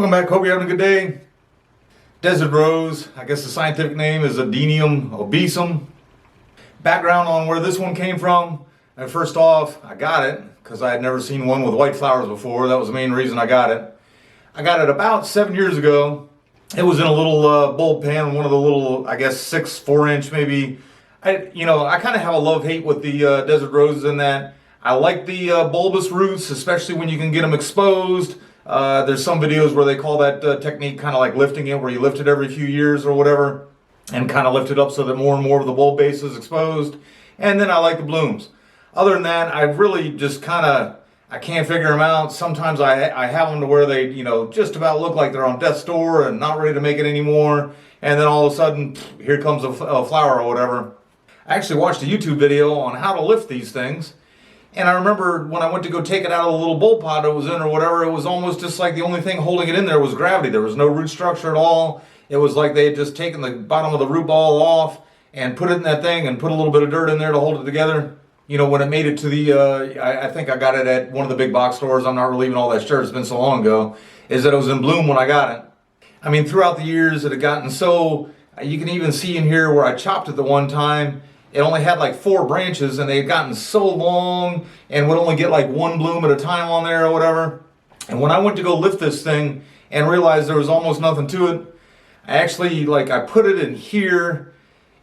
Welcome back. Hope you're having a good day. Desert rose, I guess the scientific name is Adenium obesum. Background on where this one came from. And first off, I got it because I had never seen one with white flowers before. That was the main reason I got it. I got it about 7 years ago. It was in a little bulb pan, one of the little, I guess 4-inch maybe. I kind of have a love-hate with the desert roses in that. I like the bulbous roots, especially when you can get them exposed. There's some videos where they call that technique kind of like lifting it, where you lift it every few years or whatever, and kind of lift it up so that more and more of the bulb base is exposed. And then I like the blooms. Other than that, I really just I can't figure them out. Sometimes I have them to where they, just about look like they're on death's door and not ready to make it anymore. And then all of a sudden, here comes a flower or whatever. I actually watched a YouTube video on how to lift these things. And I remember when I went to go take it out of the little bulb pot it was in or whatever, it was almost just like the only thing holding it in there was gravity. There was no root structure at all. It was like they had just taken the bottom of the root ball off and put it in that thing and put a little bit of dirt in there to hold it together. When it made it to the, I think I got it at one of the big box stores. I'm not really even all that sure. It's been so long ago. Is that it was in bloom when I got it. I mean, throughout the years it had gotten so, you can even see in here where I chopped it the one time. It only had like 4 branches and they had gotten so long and would only get like 1 bloom at a time on there or whatever. And when I went to go lift this thing and realized there was almost nothing to it, I actually, I put it in here,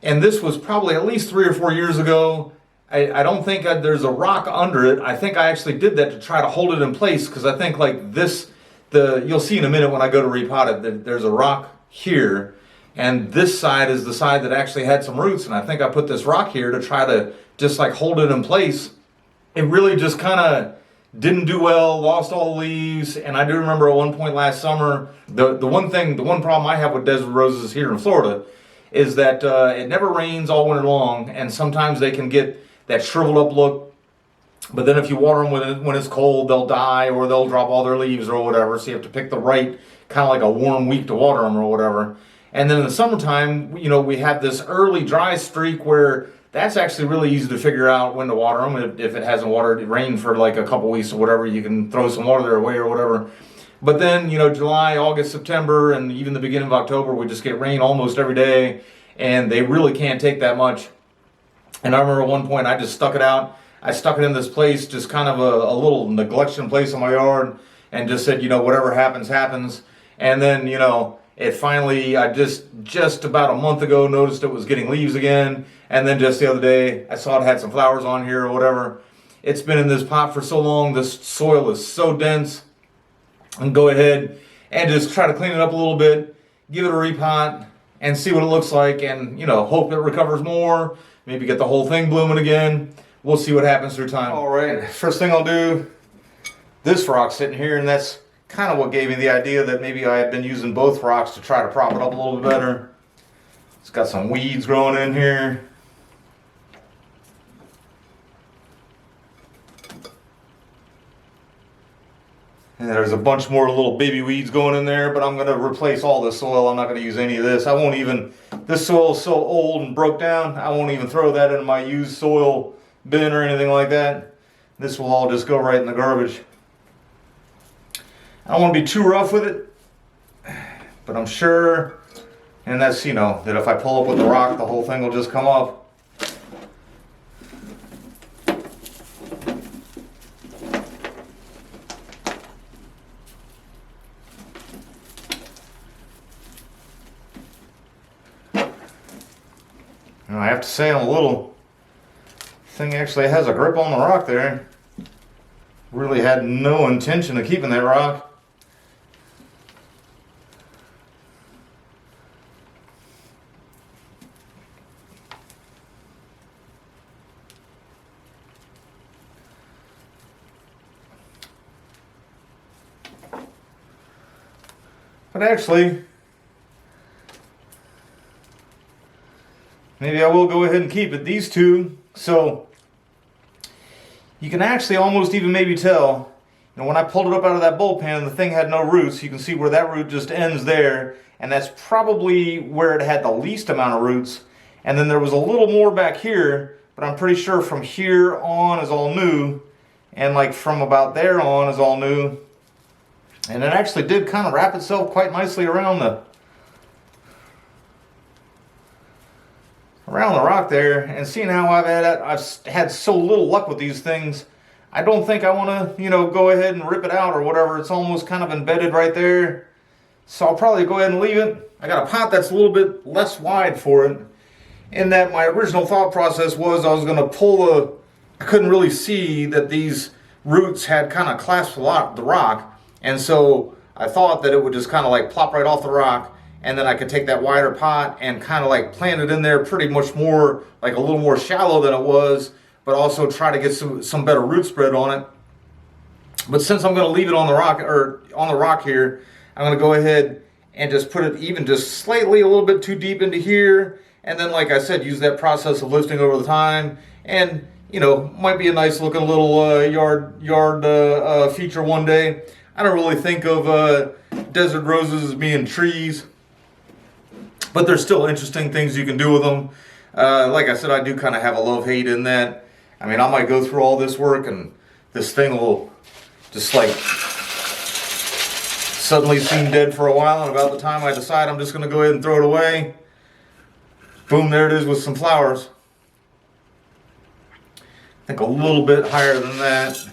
and this was probably at least 3 or 4 years ago. I don't think there's a rock under it. I think I actually did that to try to hold it in place, because I think like this, you'll see in a minute when I go to repot it, that there's a rock here. And this side is the side that actually had some roots, and I think I put this rock here to try to just hold it in place. It really just kind of didn't do well, lost all the leaves, and I do remember at one point last summer, the one problem I have with desert roses here in Florida is that it never rains all winter long, and sometimes they can get that shriveled up look. But then if you water them when it's cold, they'll die or they'll drop all their leaves or whatever, so you have to pick the right, kind of like a warm week to water them or whatever. And then in the summertime, we have this early dry streak where that's actually really easy to figure out when to water them. If it hasn't watered, it rained for like a couple weeks or whatever, you can throw some water their way or whatever. But then, July, August, September, and even the beginning of October, we just get rain almost every day, and they really can't take that much. And I remember at one point I just stuck it out. I stuck it in this place, just kind of a little neglection place in my yard, and just said, whatever happens, happens. And then, it finally, I just about a month ago noticed it was getting leaves again. And then just the other day, I saw it had some flowers on here or whatever. It's been in this pot for so long. This soil is so dense. And go ahead and just try to clean it up a little bit, give it a repot, and see what it looks like. And, hope it recovers more. Maybe get the whole thing blooming again. We'll see what happens through time. All right, first thing I'll do, this rock sitting here, and that's kind of what gave me the idea that maybe I had been using both rocks to try to prop it up a little bit better. It's got some weeds growing in here. And there's a bunch more little baby weeds going in there, but I'm going to replace all the soil. I'm not going to use any of this. I won't even, this soil is so old and broke down, I won't even throw that in my used soil bin or anything like that. This will all just go right in the garbage. I don't want to be too rough with it, but I'm sure, and that's, that if I pull up with the rock, the whole thing will just come up. And I have to say, on a little thing actually has a grip on the rock there. Really had no intention of keeping that rock. But actually, maybe I will go ahead and keep it. These two, so you can actually almost even maybe tell, when I pulled it up out of that bulb pan, the thing had no roots. You can see where that root just ends there, and that's probably where it had the least amount of roots. And then there was a little more back here, but I'm pretty sure from here on is all new, and like from about there on is all new. And it actually did kind of wrap itself quite nicely around the rock there. And seeing how I've had so little luck with these things, I don't think I want to, go ahead and rip it out or whatever. It's almost kind of embedded right there. So I'll probably go ahead and leave it. I got a pot that's a little bit less wide for it. In that my original thought process was I was going to I couldn't really see that these roots had kind of clasped the rock. And so I thought that it would just kind of like plop right off the rock. And then I could take that wider pot and kind of like plant it in there pretty much more, like a little more shallow than it was, but also try to get some better root spread on it. But since I'm going to leave it on the rock here, I'm going to go ahead and just put it even just slightly a little bit too deep into here. And then, like I said, use that process of lifting over the time. And, might be a nice looking little yard feature one day. I don't really think of desert roses as being trees, but there's still interesting things you can do with them. Like I said, I do kind of have a love-hate in that. I mean, I might go through all this work and this thing will just like suddenly seem dead for a while, and about the time I decide I'm just going to go ahead and throw it away, boom, there it is with some flowers. I think a little bit higher than that.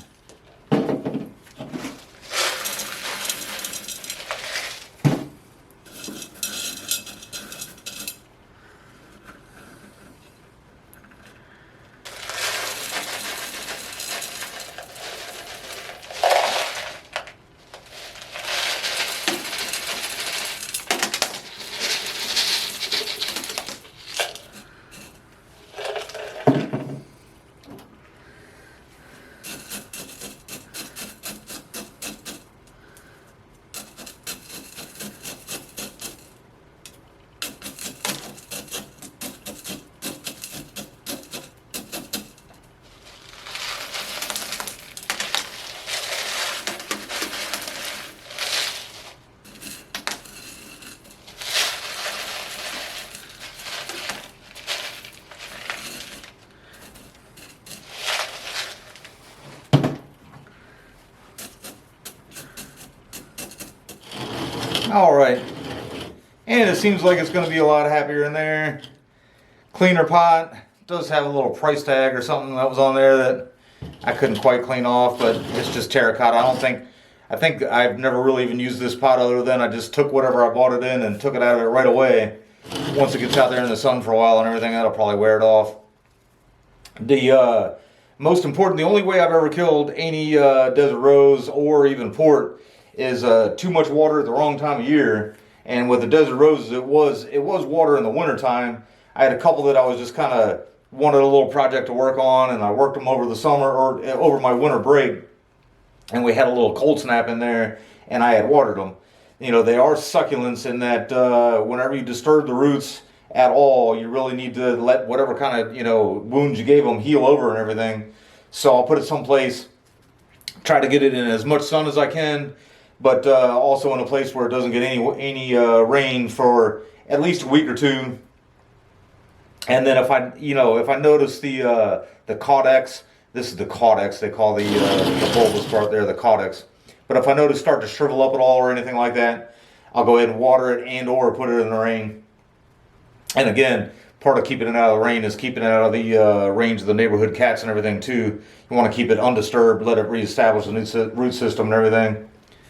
All right, and it seems like it's going to be a lot happier in there. Cleaner pot. Does have a little price tag or something that was on there that I couldn't quite clean off, but it's just terracotta. I think I've never really even used this pot other than I just took whatever I bought it in and took it out of it right away. Once it gets out there in the sun for a while and everything, that'll probably wear it off. The most important, the only way I've ever killed any desert rose or even port is too much water at the wrong time of year. And with the desert roses, it was water in the wintertime. I had a couple that I was just kind of wanted a little project to work on, and I worked them over the summer or over my winter break. And we had a little cold snap in there, and I had watered them. They are succulents in that whenever you disturb the roots at all, you really need to let whatever kind of wounds you gave them heal over and everything. So I'll put it someplace, try to get it in as much sun as I can, but also in a place where it doesn't get any rain for at least a week or two. And then if I notice the caudex, this is the caudex, they call the bulbous part there the caudex. But if I notice start to shrivel up at all or anything like that, I'll go ahead and water it and or put it in the rain. And again, part of keeping it out of the rain is keeping it out of the range of the neighborhood cats and everything too. You want to keep it undisturbed, let it reestablish a new root system and everything.